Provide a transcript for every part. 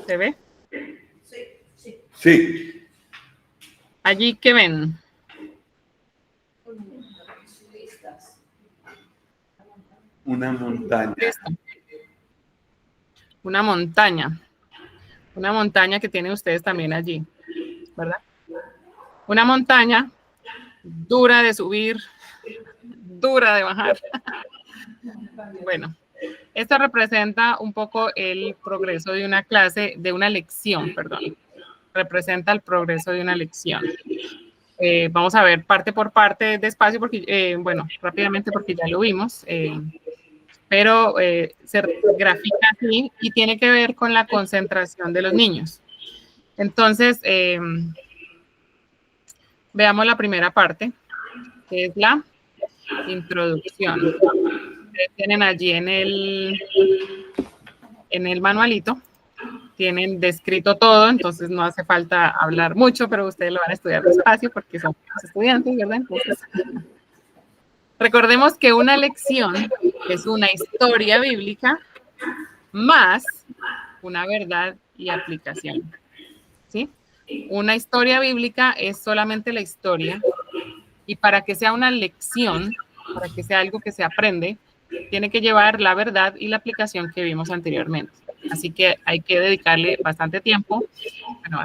¿Se ve? Sí. Allí, ¿qué ven? Una montaña. Listo. Una montaña. Una montaña que tienen ustedes también allí, ¿verdad? Una montaña dura de subir, dura de bajar. Bueno, esto representa un poco el progreso de una clase, de una lección, perdón. Representa el progreso de una lección. Vamos a ver parte por parte despacio, porque, bueno, rápidamente porque ya lo vimos, pero se grafica así y tiene que ver con la concentración de los niños. Entonces, veamos la primera parte, que es la introducción. Ustedes tienen allí en el manualito, tienen descrito todo, entonces no hace falta hablar mucho, pero ustedes lo van a estudiar despacio porque son estudiantes, ¿verdad? Entonces, recordemos que una lección es una historia bíblica más una verdad y aplicación, ¿sí? Una historia bíblica es solamente la historia, y para que sea una lección, para que sea algo que se aprende, tiene que llevar la verdad y la aplicación que vimos anteriormente. Así que hay que dedicarle bastante tiempo,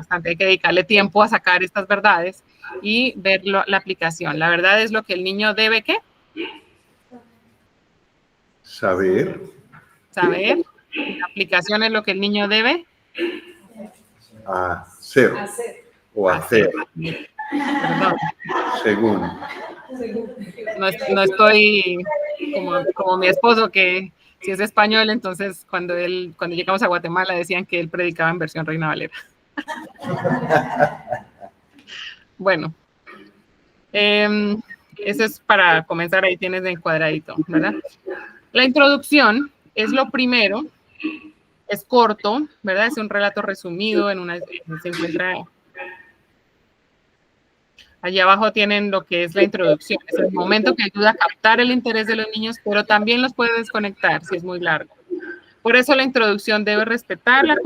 hay que dedicarle tiempo a sacar estas verdades y ver la aplicación. La verdad es lo que el niño debe, ¿qué? Saber. Saber. La aplicación es lo que el niño debe hacer. O hacer. Perdón. Según. No estoy como mi esposo, que si es español, entonces cuando llegamos a Guatemala decían que él predicaba en versión Reina Valera. Bueno, eso es para comenzar. Ahí tienes el cuadradito, ¿verdad? La introducción es lo primero, es corto, ¿verdad? Es un relato resumido, se encuentra... Allí abajo tienen lo que es la introducción. Es el momento que ayuda a captar el interés de los niños, pero también los puede desconectar si es muy largo. Por eso la introducción debe despertar la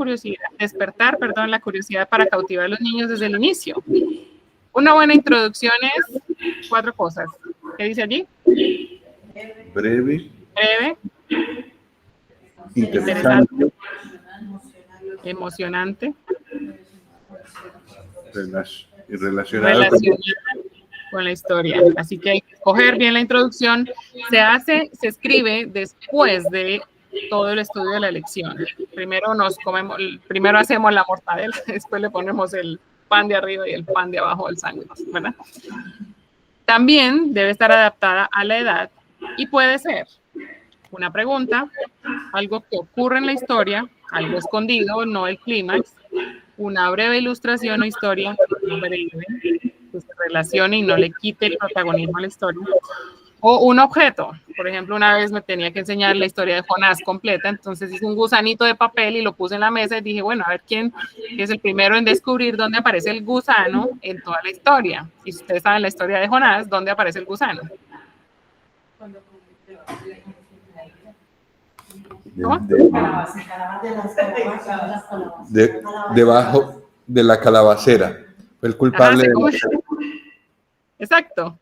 curiosidad para cautivar a los niños desde el inicio. Una buena introducción es 4 cosas. ¿Qué dice allí? Breve. Breve. Interesante. Emocionante. Y relacionada con la historia. Así que hay que escoger bien la introducción. Se escribe después de todo el estudio de la lección. Primero hacemos la mortadela, después le ponemos el pan de arriba y el pan de abajo del sándwich, ¿verdad? También debe estar adaptada a la edad y puede ser una pregunta, algo que ocurre en la historia, algo escondido, no el clímax, una breve ilustración o historia breve que se relacione y no le quite el protagonismo a la historia, o un objeto. Por ejemplo, una vez me tenía que enseñar la historia de Jonás completa, entonces hice un gusanito de papel y lo puse en la mesa y dije, bueno, a ver quién es el primero en descubrir dónde aparece el gusano en toda la historia. Y si ustedes saben la historia de Jonás, ¿dónde aparece el gusano? Debajo de la calabacera. Fue el culpable. Exacto.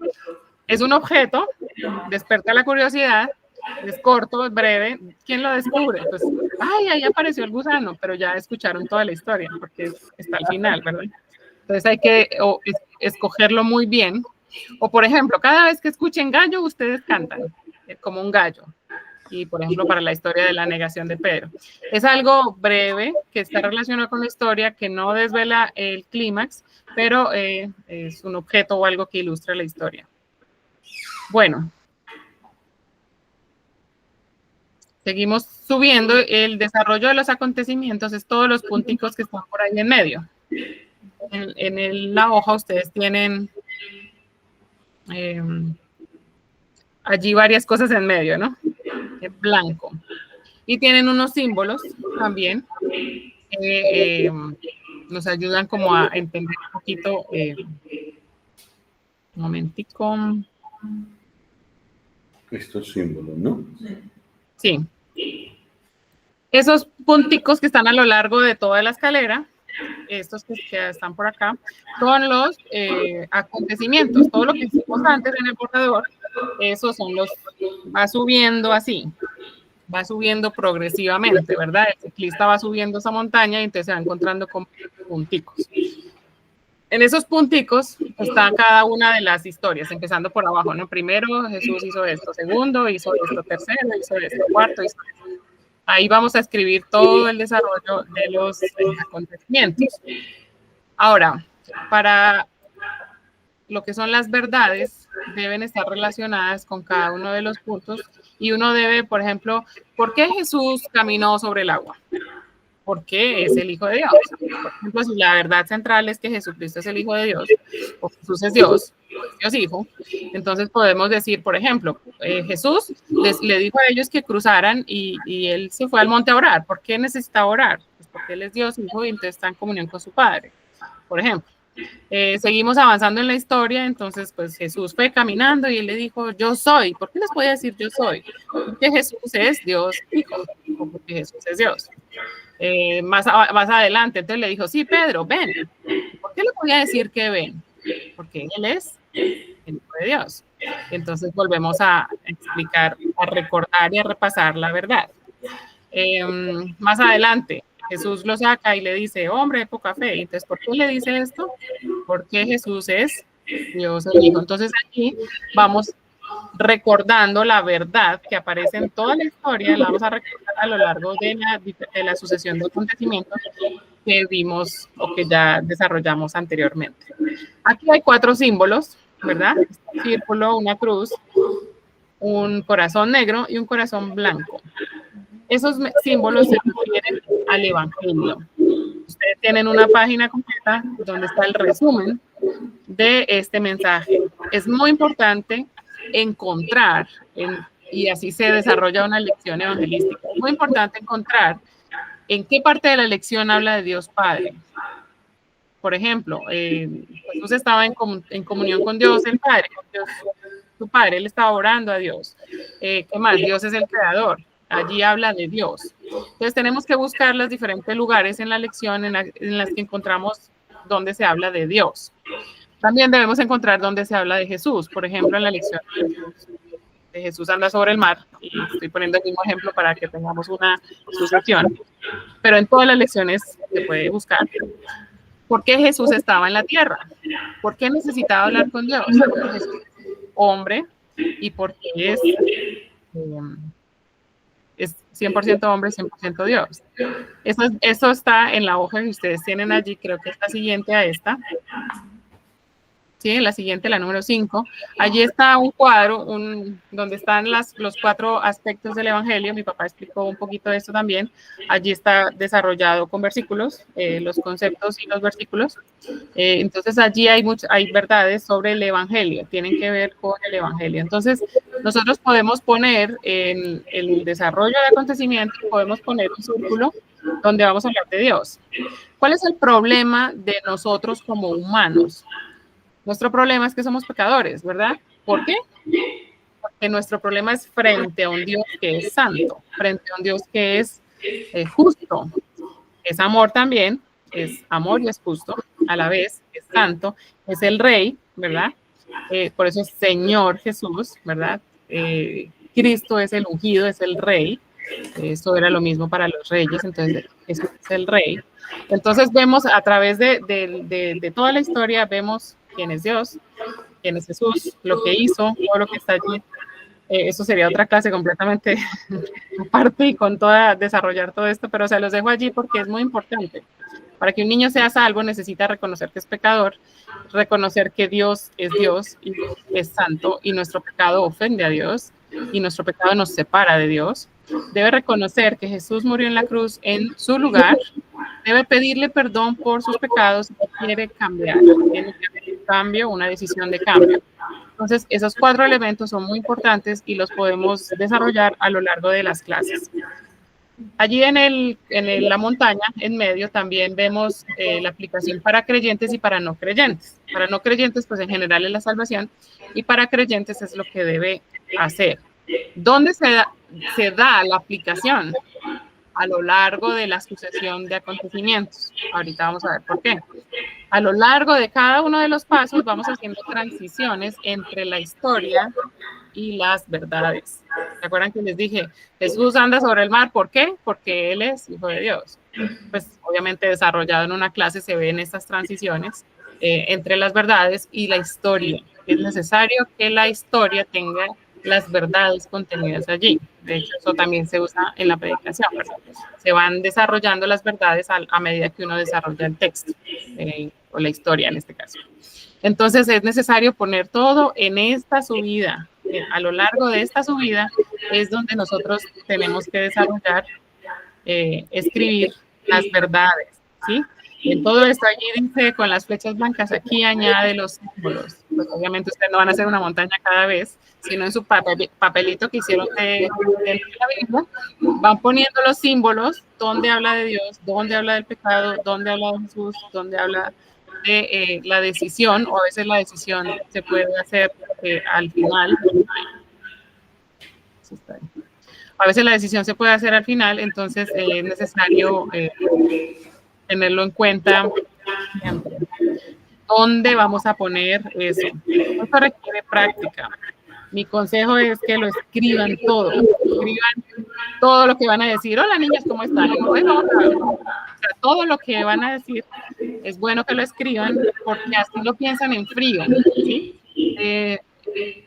Es un objeto, desperta la curiosidad, es corto, es breve. ¿Quién lo descubre? Pues, ahí apareció el gusano, pero ya escucharon toda la historia, porque está al final, ¿verdad? Entonces hay que escogerlo muy bien. O, por ejemplo, cada vez que escuchen gallo, ustedes cantan como un gallo. Y, por ejemplo, para la historia de la negación de Pedro. Es algo breve, que está relacionado con la historia, que no desvela el clímax, pero es un objeto o algo que ilustra la historia. Bueno. Seguimos subiendo. El desarrollo de los acontecimientos es todos los punticos que están por ahí en medio. En la hoja ustedes tienen allí varias cosas en medio, ¿no? En blanco. Y tienen unos símbolos también que nos ayudan como a entender un poquito. Un momentico. Estos símbolos, ¿no? Sí. Esos punticos que están a lo largo de toda la escalera, estos que están por acá, son los acontecimientos. Todo lo que hicimos antes en el borrador, esos son los, va subiendo así, va subiendo progresivamente, ¿verdad? El ciclista va subiendo esa montaña y entonces se va encontrando con punticos. En esos punticos está cada una de las historias, empezando por abajo, ¿no? Primero Jesús hizo esto, segundo hizo esto, tercero hizo esto, cuarto hizo esto. Ahí vamos a escribir todo el desarrollo de los acontecimientos. Ahora, para lo que son las verdades, deben estar relacionadas con cada uno de los puntos y uno debe, por ejemplo, ¿por qué Jesús caminó sobre el agua? Porque es el Hijo de Dios. Por ejemplo, si la verdad central es que Jesucristo es el Hijo de Dios, o Jesús es Dios, Dios Hijo, entonces podemos decir, por ejemplo, Jesús le dijo a ellos que cruzaran y él se fue al monte a orar. ¿Por qué necesitaba orar? Pues porque él es Dios Hijo y entonces está en comunión con su Padre, por ejemplo. Seguimos avanzando en la historia, entonces pues Jesús fue caminando y él le dijo, yo soy. ¿Por qué les voy a decir yo soy? Porque Jesús es Dios Hijo, o porque Jesús es Dios. Más adelante, entonces le dijo, sí, Pedro, ven. ¿Por qué le voy a decir que ven? Porque él es el Hijo de Dios. Entonces volvemos a explicar, a recordar y a repasar la verdad. Más adelante, Jesús lo saca y le dice, hombre de poca fe. Entonces, ¿por qué le dice esto? Porque Jesús es Dios el Hijo. Entonces aquí vamos recordando la verdad que aparece en toda la historia, la vamos a recordar a lo largo de la sucesión de acontecimientos que vimos o que ya desarrollamos anteriormente. Aquí hay 4 símbolos, ¿verdad? Un círculo, una cruz, un corazón negro y un corazón blanco. Esos símbolos se refieren al Evangelio. Ustedes tienen una página completa donde está el resumen de este mensaje. Es muy importante encontrar, y así se desarrolla una lección evangelística, es muy importante encontrar en qué parte de la lección habla de Dios Padre. Por ejemplo, Jesús estaba en comunión con Dios el Padre, con Dios, su Padre, él estaba orando a Dios. ¿Qué más? Dios es el creador. Allí habla de Dios. Entonces tenemos que buscar los diferentes lugares en la lección en las que encontramos donde se habla de Dios. También debemos encontrar donde se habla de Jesús. Por ejemplo, en la lección de Jesús anda sobre el mar. Y estoy poniendo el mismo ejemplo para que tengamos una sucesión. Pero en todas las lecciones se puede buscar. ¿Por qué Jesús estaba en la tierra? ¿Por qué necesitaba hablar con Dios? Porque Jesús es hombre y porque es 100% hombre, 100% Dios. Eso está en la hoja que ustedes tienen allí, creo que es la siguiente a esta. Sí, la siguiente, la número 5. Allí está un cuadro donde están los 4 aspectos del Evangelio. Mi papá explicó un poquito de esto también. Allí está desarrollado con versículos, los conceptos y los versículos. Entonces allí hay verdades sobre el Evangelio, tienen que ver con el Evangelio. Entonces nosotros podemos poner en el desarrollo de acontecimientos, podemos poner un círculo donde vamos a hablar de Dios. ¿Cuál es el problema de nosotros como humanos? Nuestro problema es que somos pecadores, ¿verdad? ¿Por qué? Porque nuestro problema es frente a un Dios que es santo, frente a un Dios que es justo, es amor también, es amor y es justo, a la vez es santo, es el Rey, ¿verdad? Por eso es Señor Jesús, ¿verdad? Cristo es el ungido, es el Rey. Esto era lo mismo para los reyes, entonces Jesús es el Rey. Entonces vemos a través de toda la historia, vemos quién es Dios, quién es Jesús, lo que hizo, todo lo que está allí. Eso sería otra clase completamente aparte y con desarrollar todo esto, pero se los dejo allí porque es muy importante. Para que un niño sea salvo necesita reconocer que es pecador, reconocer que Dios y es santo y nuestro pecado ofende a Dios y nuestro pecado nos separa de Dios. Debe reconocer que Jesús murió en la cruz en su lugar, debe pedirle perdón por sus pecados y quiere cambiar, tiene que haber un cambio, una decisión de cambio. Entonces, esos 4 elementos son muy importantes y los podemos desarrollar a lo largo de las clases. Allí en la montaña, en medio, también vemos la aplicación para creyentes y para no creyentes. Para no creyentes, pues en general es la salvación, y para creyentes es lo que debe hacer. ¿Dónde se da la aplicación? a lo largo de la sucesión de acontecimientos. Ahorita vamos a ver por qué. A lo largo de cada uno de los pasos vamos haciendo transiciones entre la historia y las verdades. ¿Se acuerdan que les dije? Jesús anda sobre el mar, ¿por qué? Porque Él es Hijo de Dios. Pues obviamente desarrollado en una clase se ven estas transiciones entre las verdades y la historia. Es necesario que la historia tenga las verdades contenidas allí. De hecho, eso también se usa en la predicación, ¿verdad? Se van desarrollando las verdades a medida que uno desarrolla el texto, o la historia en este caso. Entonces es necesario poner todo en esta subida. A lo largo de esta subida es donde nosotros tenemos que desarrollar, escribir las verdades, ¿sí? En todo esto allí dice con las flechas blancas, aquí añade los símbolos. Pues obviamente ustedes no van a hacer una montaña cada vez, sino en su papelito que hicieron de la Biblia, van poniendo los símbolos, dónde habla de Dios, dónde habla del pecado, dónde habla de Jesús, dónde habla de la decisión, o a veces la decisión se puede hacer al final. A veces la decisión se puede hacer al final, entonces es necesario tenerlo en cuenta siempre. ¿Dónde vamos a poner eso? Esto requiere práctica. Mi consejo es que lo escriban todo lo que van a decir. Hola niñas, ¿cómo están? Bueno, o sea, todo lo que van a decir es bueno que lo escriban porque así lo piensan en frío, ¿sí?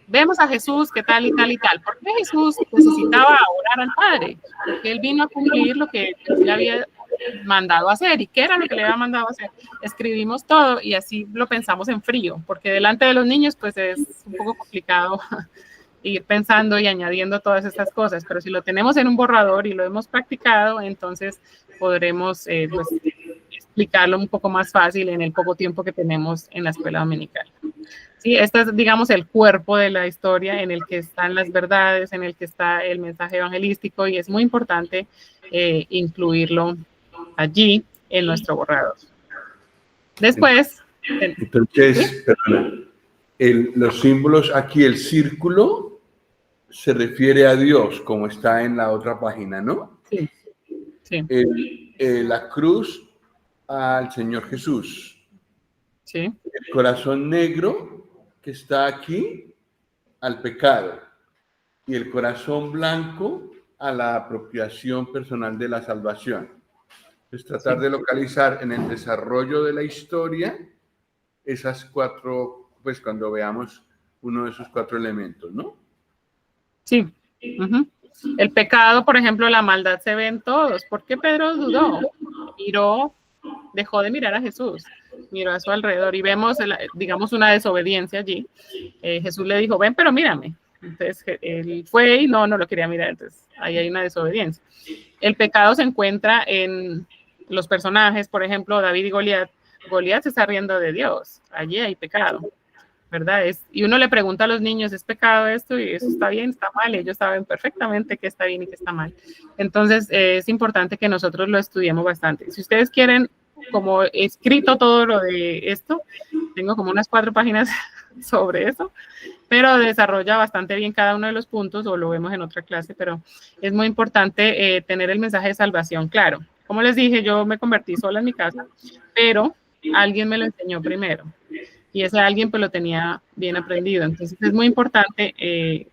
Vemos a Jesús que tal y tal y tal. ¿Por qué Jesús necesitaba orar al Padre? Porque Él vino a cumplir lo que Dios le había mandado a hacer. ¿Y qué era lo que le había mandado a hacer? Escribimos todo y así lo pensamos en frío, porque delante de los niños pues es un poco complicado ir pensando y añadiendo todas estas cosas, pero si lo tenemos en un borrador y lo hemos practicado, entonces podremos pues, explicarlo un poco más fácil en el poco tiempo que tenemos en la escuela dominical. Sí, este es, digamos, el cuerpo de la historia en el que están las verdades, en el que está el mensaje evangelístico, y es muy importante incluirlo allí en nuestro borrador. Después... Entonces, perdona, los símbolos aquí, el círculo se refiere a Dios, como está en la otra página, ¿no? Sí. Sí. La cruz al Señor Jesús. Sí. El corazón negro que está aquí al pecado y el corazón blanco a la apropiación personal de la salvación. Es tratar de localizar en el desarrollo de la historia esas cuatro, pues cuando veamos uno de esos cuatro elementos, ¿no? Sí. El pecado, por ejemplo, la maldad se ve en todos. ¿Por qué Pedro dudó? Miró, dejó de mirar a Jesús, miró a su alrededor y vemos, digamos, una desobediencia allí. Jesús le dijo, ven, pero mírame. Entonces, él fue y no lo quería mirar. Entonces, ahí hay una desobediencia. El pecado se encuentra en los personajes, por ejemplo, David y Goliat. Goliat se está riendo de Dios. Allí hay pecado, ¿verdad? Y uno le pregunta a los niños, ¿es pecado esto? Y eso está bien, está mal. Ellos saben perfectamente qué está bien y qué está mal. Entonces, es importante que nosotros lo estudiemos bastante. Si ustedes quieren, como he escrito todo lo de esto, tengo como unas 4 páginas sobre eso, pero desarrolla bastante bien cada uno de los puntos, o lo vemos en otra clase, pero es muy importante tener el mensaje de salvación claro. Como les dije, yo me convertí sola en mi casa, pero alguien me lo enseñó primero. Y ese alguien pues lo tenía bien aprendido. Entonces es muy importante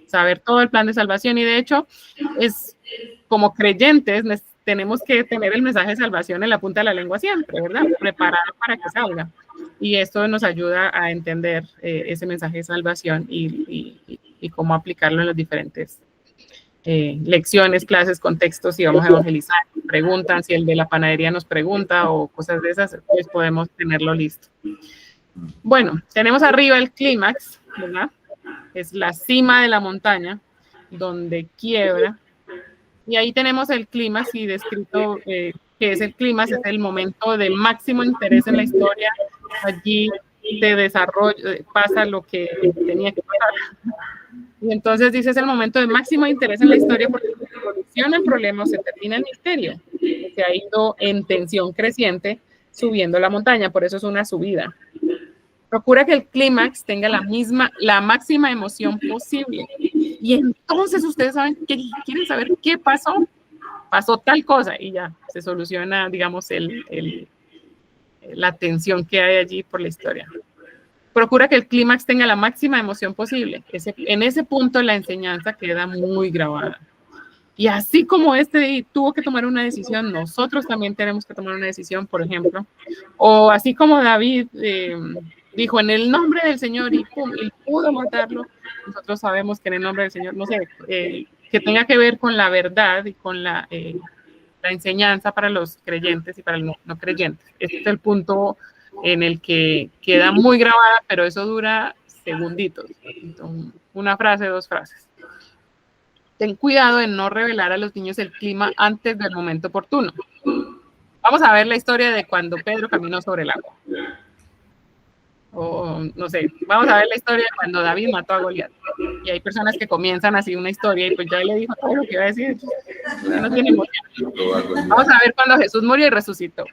saber todo el plan de salvación, y de hecho es como creyentes tenemos que tener el mensaje de salvación en la punta de la lengua siempre, ¿verdad? Preparado para que salga. Y esto nos ayuda a entender ese mensaje de salvación y cómo aplicarlo en las diferentes lecciones, clases, contextos. Si vamos a evangelizar, preguntan, si el de la panadería nos pregunta o cosas de esas, pues podemos tenerlo listo. Bueno, tenemos arriba el clímax, ¿verdad? Es la cima de la montaña donde quiebra. Y ahí tenemos el clímax y descrito que es el clímax, es el momento de máximo interés en la historia. Allí de desarrollo pasa lo que tenía que pasar. Y entonces dice, es el momento de máximo interés en la historia porque se soluciona el problema o se termina el misterio, que se ha ido en tensión creciente subiendo la montaña, por eso es una subida. Procura que el clímax tenga la máxima emoción posible. Y entonces ustedes saben que quieren saber qué pasó. pasó tal cosa y ya se soluciona, digamos, la tensión que hay allí por la historia. Procura que el clímax tenga la máxima emoción posible. En ese punto la enseñanza queda muy grabada. Y así como tuvo que tomar una decisión, nosotros también tenemos que tomar una decisión, por ejemplo. O así como David dijo en el nombre del Señor y pudo matarlo, nosotros sabemos que en el nombre del Señor, no sé, que tenga que ver con la verdad y con la enseñanza para los creyentes y para los no creyentes. Este es el punto en el que queda muy grabada, pero eso dura segunditos. Entonces, una frase, 2 frases. Ten cuidado de no revelar a los niños el clima antes del momento oportuno. Vamos a ver la historia de cuando Pedro caminó sobre el agua. O no sé, vamos a ver la historia de cuando David mató a Goliat. Y hay personas que comienzan así una historia y pues ya le dijo todo lo que iba a decir. No tiene emoción. Vamos a ver cuando Jesús murió y resucitó.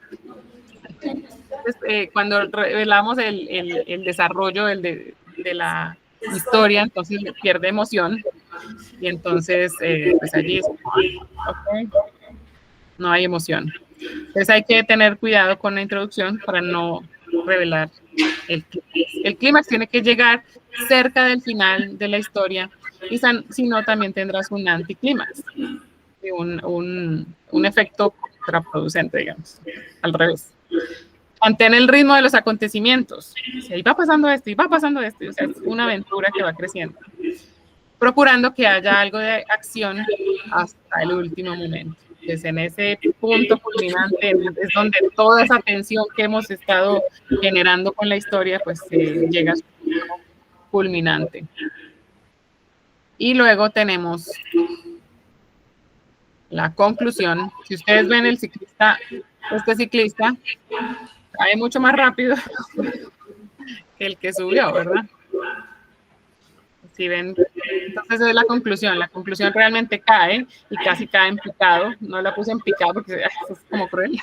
Entonces, cuando revelamos el desarrollo de la historia, entonces pierde emoción. Y entonces, pues allí okay, no hay emoción. Entonces hay que tener cuidado con la introducción para no revelar el clímax. El clímax tiene que llegar cerca del final de la historia y si no, también tendrás un anticlímax, un efecto contraproducente, digamos, al revés. Mantén el ritmo de los acontecimientos. Y va pasando esto, y va pasando esto. O sea, es una aventura que va creciendo, procurando que haya algo de acción hasta el último momento. Entonces, en ese punto culminante es donde toda esa tensión que hemos estado generando con la historia, pues llega a su punto culminante. Y luego tenemos la conclusión. Si ustedes ven este ciclista cae mucho más rápido que el que subió, ¿verdad? Si ven, entonces es la conclusión. La conclusión realmente cae y casi cae en picado. No la puse en picado porque eso es como cruel.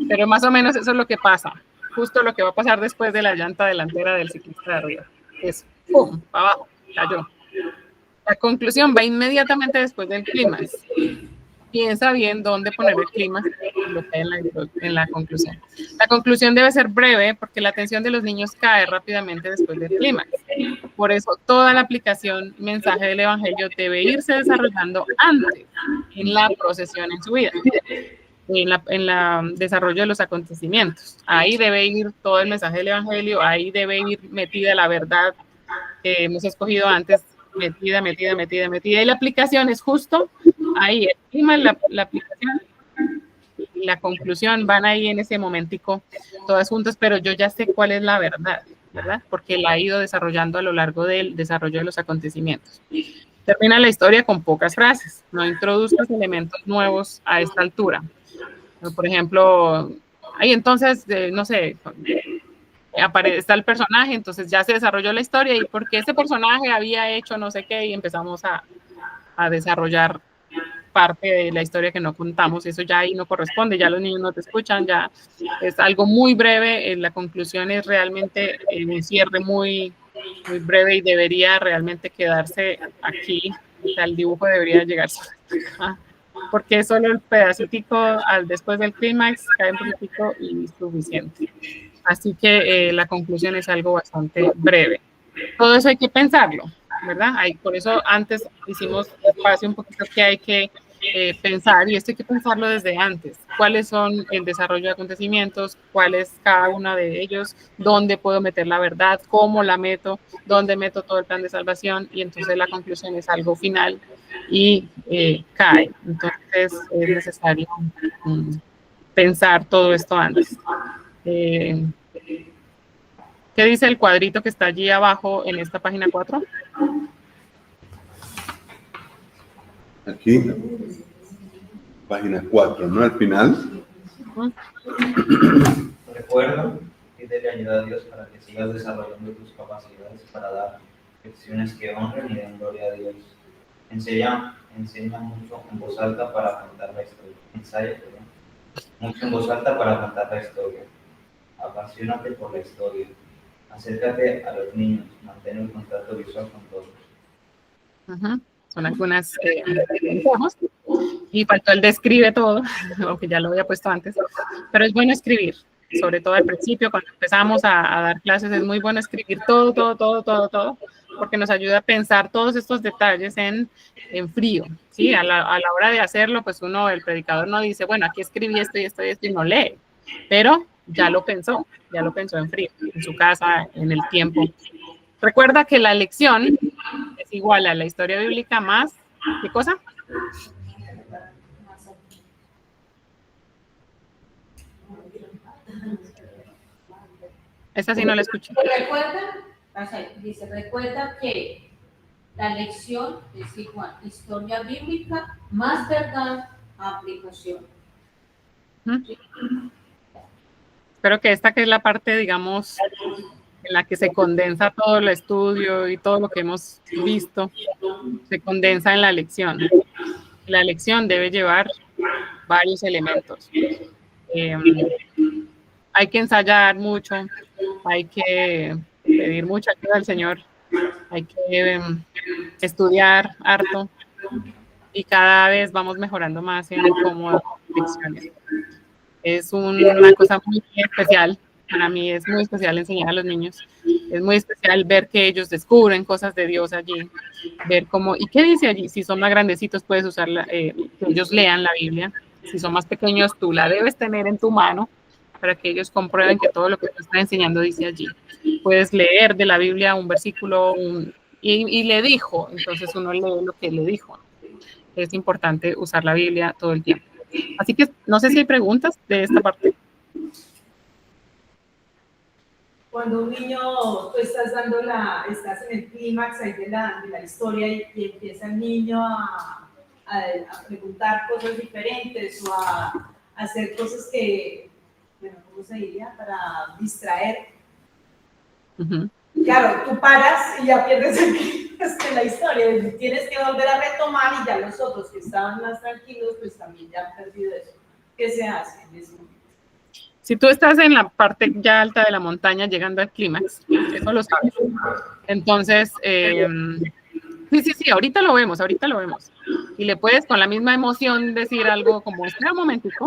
Pero más o menos eso es lo que pasa. Justo lo que va a pasar después de la llanta delantera del ciclista de arriba. Es ¡pum! Para abajo, cayó. La conclusión va inmediatamente después del clímax. Piensa bien dónde poner el clímax en la conclusión. La conclusión debe ser breve porque la atención de los niños cae rápidamente después del clímax. Por eso, toda la aplicación mensaje del Evangelio debe irse desarrollando antes, en la procesión en su vida, en la desarrollo de los acontecimientos. Ahí debe ir todo el mensaje del Evangelio, ahí debe ir metida la verdad que hemos escogido antes, metida. Y la aplicación es justo ahí, el clima, la aplicación y la conclusión van ahí en ese momentico, todas juntas, pero yo ya sé cuál es la verdad, ¿verdad? Porque la he ido desarrollando a lo largo del desarrollo de los acontecimientos. Termina la historia con pocas frases, no introduzcas elementos nuevos a esta altura. Por ejemplo, ahí entonces, no sé, está el personaje, entonces ya se desarrolló la historia y porque ese personaje había hecho no sé qué y empezamos a desarrollar parte de la historia que no contamos, eso ya ahí no corresponde, ya los niños no te escuchan, ya es algo muy breve, la conclusión es realmente un cierre muy breve y debería realmente quedarse aquí, o sea, el dibujo debería llegar porque solo el pedacito después del clímax cae un poquitico y suficiente. Así que la conclusión es algo bastante breve. Todo eso hay que pensarlo, ¿verdad? Por eso antes hicimos espacio un poquito que hay que pensar, y esto hay que pensarlo desde antes. ¿Cuáles son el desarrollo de acontecimientos? ¿Cuál es cada uno de ellos? ¿Dónde puedo meter la verdad? ¿Cómo la meto? ¿Dónde meto todo el plan de salvación? Y entonces la conclusión es algo final y cae. Entonces es necesario pensar todo esto antes. ¿Qué dice el cuadrito que está allí abajo en esta página 4? Aquí, página 4, ¿no? Al final. Recuerda que debe ayudar a Dios para que sigas desarrollando tus capacidades para dar lecciones que honren y den gloria a Dios. Enseña mucho en voz alta para contar la historia. Ensaya, mucho en voz alta para contar la historia. Apasionate por la historia. Acércate a los niños. Mantén un contacto visual con todos. Son algunas consejos. Y faltó el describe todo, aunque ya lo había puesto antes, pero es bueno escribir, sobre todo al principio, cuando empezamos a dar clases, es muy bueno escribir todo, porque nos ayuda a pensar todos estos detalles en frío, ¿sí? A la hora de hacerlo, pues uno, el predicador no dice, bueno, aquí escribí esto y esto y esto, y no lee, pero ya lo pensó en frío, en su casa, en el tiempo. Recuerda que la lección es igual a la historia bíblica más, ¿qué cosa? Esta sí no la escuché. Recuerda que la lección es igual, historia bíblica más verdad, aplicación. Espero que esta, que es la parte, digamos, en la que se condensa todo el estudio y todo lo que hemos visto, se condensa en la lección. La lección debe llevar varios elementos. Hay que ensayar mucho, hay que pedir mucha ayuda al Señor, hay que estudiar harto, y cada vez vamos mejorando más en cómo dar lecciones. Es una cosa muy especial. Para mí es muy especial enseñar a los niños. Es muy especial ver que ellos descubren cosas de Dios allí, ver cómo, y qué dice allí. Si son más grandecitos, puedes usarla, que ellos lean la Biblia. Si son más pequeños, tú la debes tener en tu mano para que ellos comprueben que todo lo que tú estás enseñando dice allí. Puedes leer de la Biblia un versículo y le dijo, entonces uno lee lo que le dijo. Es importante usar la Biblia todo el tiempo. Así que no sé si hay preguntas de esta parte. Cuando un niño, tú estás en el clímax ahí de la historia y empieza el niño a preguntar cosas diferentes o a hacer cosas que, bueno, ¿cómo se diría? Para distraer. Claro, tú paras y ya pierdes el clímax de la historia. Tienes que volver a retomar y ya los otros que estaban más tranquilos, pues también ya han perdido eso. ¿Qué se hace en ese momento? Si tú estás en la parte ya alta de la montaña, llegando al clímax, eso lo sabes. Entonces, sí, ahorita lo vemos. Y le puedes con la misma emoción decir algo como, espera un momentico,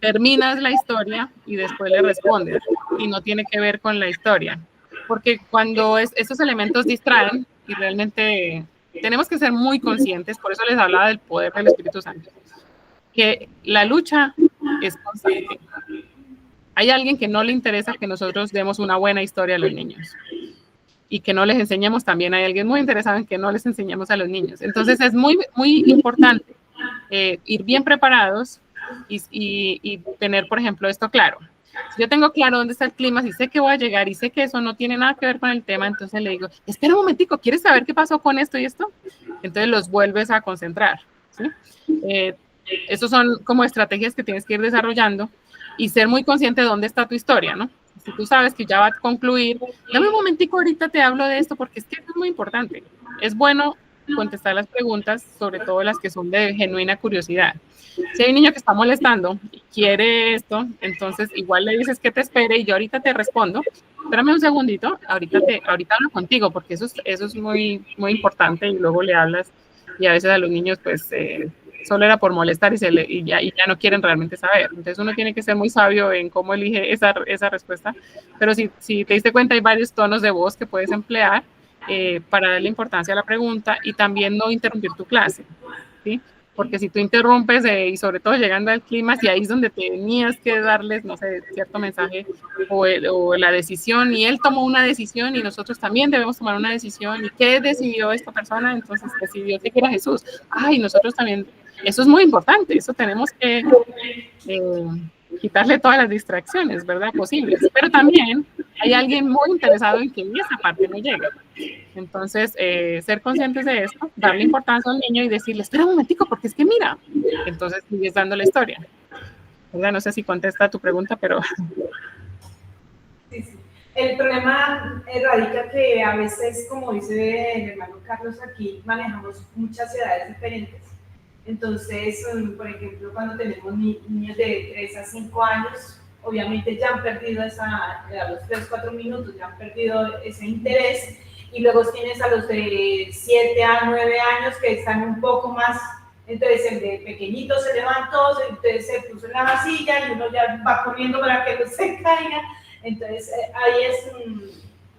terminas la historia y después le respondes. Y no tiene que ver con la historia. Porque cuando esos elementos distraen, y realmente tenemos que ser muy conscientes, por eso les hablaba del poder del Espíritu Santo, que la lucha es constante. Hay alguien que no le interesa que nosotros demos una buena historia a los niños y que no les enseñemos. También hay alguien muy interesado en que no les enseñemos a los niños. Entonces es muy, muy importante ir bien preparados y tener, por ejemplo, esto claro. Si yo tengo claro dónde está el clima, si sé que voy a llegar y sé que eso no tiene nada que ver con el tema, entonces le digo, espera un momentico, ¿quieres saber qué pasó con esto y esto? Entonces los vuelves a concentrar, ¿sí? Esos son como estrategias que tienes que ir desarrollando y ser muy consciente de dónde está tu historia, ¿no? Si tú sabes que ya va a concluir, dame un momentico, ahorita te hablo de esto, porque es que es muy importante. Es bueno contestar las preguntas, sobre todo las que son de genuina curiosidad. Si hay un niño que está molestando y quiere esto, entonces igual le dices que te espere y yo ahorita te respondo. Espérame un segundito, ahorita hablo contigo, porque eso es muy, muy importante, y luego le hablas, y a veces a los niños pues solo era por molestar y ya no quieren realmente saber. Entonces uno tiene que ser muy sabio en cómo elige esa respuesta. Pero si te diste cuenta, hay varios tonos de voz que puedes emplear para darle importancia a la pregunta y también no interrumpir tu clase, ¿sí? Porque si tú interrumpes y sobre todo llegando al clima, si ahí es donde tenías que darles, no sé, cierto mensaje o la decisión, y él tomó una decisión y nosotros también debemos tomar una decisión. ¿Y qué decidió esta persona? Entonces decidió que era Jesús. Ay, nosotros también. Eso es muy importante, eso tenemos que quitarle todas las distracciones, ¿verdad? Posibles. Pero también hay alguien muy interesado en que esa parte no llegue. Entonces, ser conscientes de esto, darle importancia al niño y decirle, espera un momentico, porque es que mira. Entonces, sigues dando la historia. ¿Verdad? No sé si contesta tu pregunta, pero... Sí. El problema radica que a veces, como dice el hermano Carlos aquí, manejamos muchas edades diferentes. Entonces, por ejemplo, cuando tenemos niños de 3 a 5 años, obviamente ya han perdido a los 3, 4 minutos, ya han perdido ese interés, y luego tienes a los de 7 a 9 años que están un poco más Entonces el de pequeñito se levantó, entonces se puso en la vasilla y uno ya va corriendo para que no se caiga. Entonces ahí es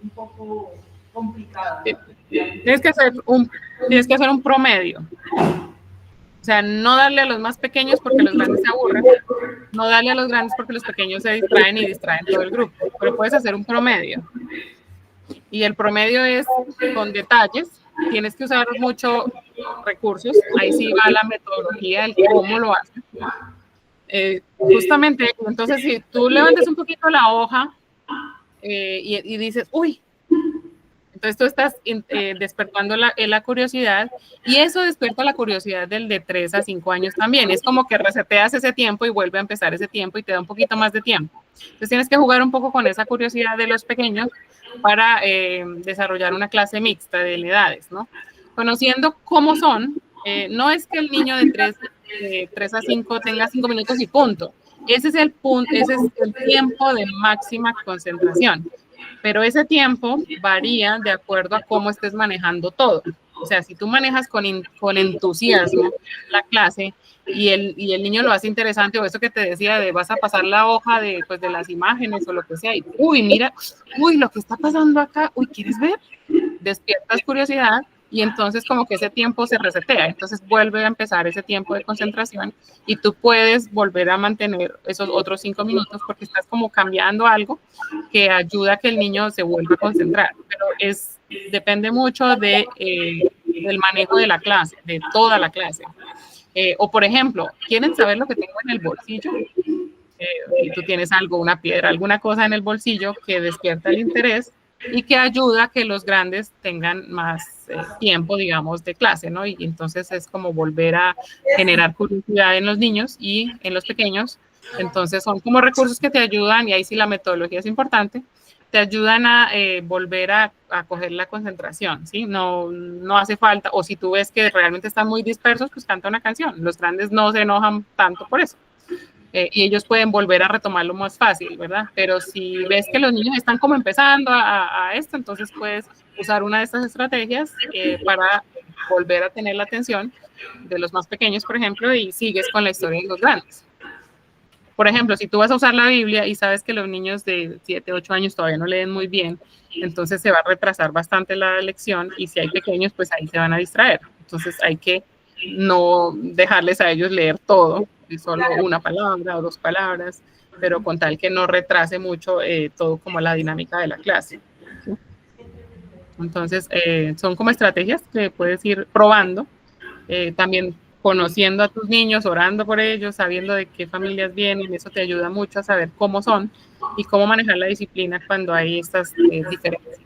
un poco complicado, ¿no? Tienes que hacer un promedio. O sea, no darle a los más pequeños porque los grandes se aburren, no darle a los grandes porque los pequeños se distraen y distraen todo el grupo, pero puedes hacer un promedio. Y el promedio es con detalles, tienes que usar muchos recursos, ahí sí va la metodología, el cómo lo haces. Justamente, entonces si tú levantas un poquito la hoja y dices, uy, entonces tú estás despertando la curiosidad y eso despierta la curiosidad del de 3 a 5 años también. Es como que reseteas ese tiempo y vuelve a empezar ese tiempo y te da un poquito más de tiempo. Entonces tienes que jugar un poco con esa curiosidad de los pequeños para desarrollar una clase mixta de edades, ¿no? Conociendo cómo son, no es que el niño de 3 a 5 tenga 5 minutos y punto. Ese es el punto, ese es el tiempo de máxima concentración. Pero ese tiempo varía de acuerdo a cómo estés manejando todo. O sea, si tú manejas con entusiasmo la clase y el niño lo hace interesante, o eso que te decía de vas a pasar la hoja de las imágenes o lo que sea, y uy, mira, uy, lo que está pasando acá, uy, ¿quieres ver? Despiertas curiosidad y entonces como que ese tiempo se resetea, entonces vuelve a empezar ese tiempo de concentración y tú puedes volver a mantener esos otros 5 minutos porque estás como cambiando algo que ayuda a que el niño se vuelva a concentrar, pero depende mucho del manejo de la clase, de toda la clase. O por ejemplo, ¿quieren saber lo que tengo en el bolsillo? Si tú tienes algo, una piedra, alguna cosa en el bolsillo que despierta el interés y que ayuda a que los grandes tengan más tiempo, digamos, de clase, ¿no? Y entonces es como volver a generar curiosidad en los niños y en los pequeños. Entonces son como recursos que te ayudan, y ahí sí la metodología es importante, te ayudan a volver a coger la concentración, ¿sí? No hace falta, o si tú ves que realmente están muy dispersos, pues canta una canción. Los grandes no se enojan tanto por eso. Y ellos pueden volver a retomarlo más fácil, ¿verdad? Pero si ves que los niños están como empezando a esto, entonces puedes usar una de estas estrategias para volver a tener la atención de los más pequeños, por ejemplo, y sigues con la historia de los grandes. Por ejemplo, si tú vas a usar la Biblia y sabes que los niños de 7, 8 años todavía no leen muy bien, entonces se va a retrasar bastante la lección, y si hay pequeños, pues ahí se van a distraer. Entonces hay que no dejarles a ellos leer todo, solo una palabra o 2 palabras, pero con tal que no retrase mucho todo como la dinámica de la clase. ¿Sí? Entonces, son como estrategias que puedes ir probando, también conociendo a tus niños, orando por ellos, sabiendo de qué familias vienen, eso te ayuda mucho a saber cómo son y cómo manejar la disciplina cuando hay estas diferencias.